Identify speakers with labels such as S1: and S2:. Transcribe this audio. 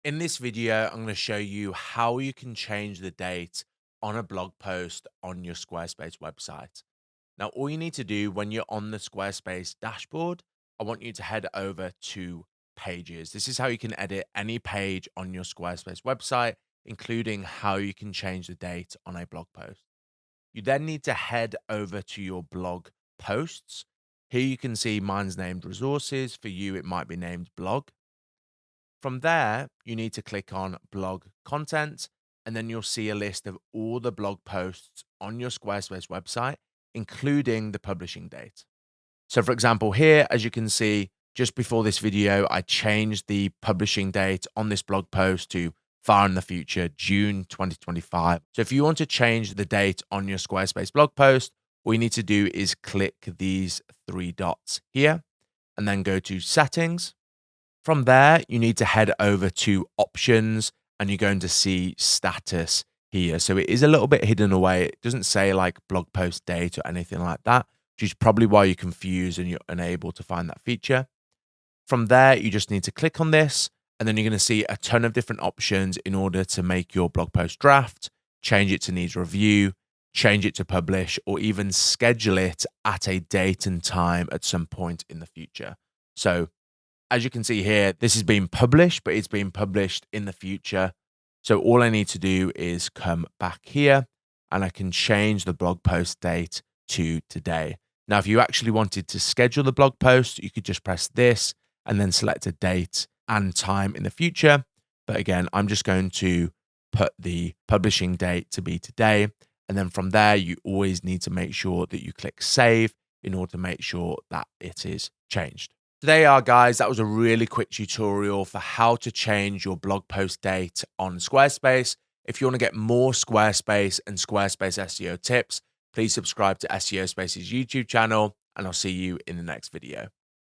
S1: In this video, I'm going to show you how you can change the date on a blog post on your Squarespace website. Now, all you need to do when you're on the Squarespace dashboard, I want you to head over to Pages. This is how you can edit any page on your Squarespace website, including how you can change the date on a blog post. You then need to head over to your blog posts. Here you can see mine's named Resources. For you, it might be named Blog. From there, you need to click on blog content, and then you'll see a list of all the blog posts on your Squarespace website, including the publishing date. So, for example, here, as you can see, just before this video, I changed the publishing date on this blog post to far in the future, June 2025. So, if you want to change the date on your Squarespace blog post, all you need to do is click these three dots here and then go to settings. From there, you need to head over to options and you're going to see status here. So it is a little bit hidden away. It doesn't say like blog post date or anything like that, which is probably why you're confused and you're unable to find that feature. From there, you just need to click on this and then you're going to see a ton of different options in order to make your blog post draft, change it to needs review, change it to publish, or even schedule it at a date and time at some point in the future. So as you can see here, this is being published, but it's being published in the future. So all I need to do is come back here and I can change the blog post date to today. Now, if you actually wanted to schedule the blog post, you could just press this and then select a date and time in the future. But again, I'm just going to put the publishing date to be today. And then from there, you always need to make sure that you click save in order to make sure that it is changed. Guys, that was a really quick tutorial for how to change your blog post date on Squarespace. If you want to get more Squarespace and Squarespace SEO tips, please subscribe to SEO Space's YouTube channel, and I'll see you in the next video.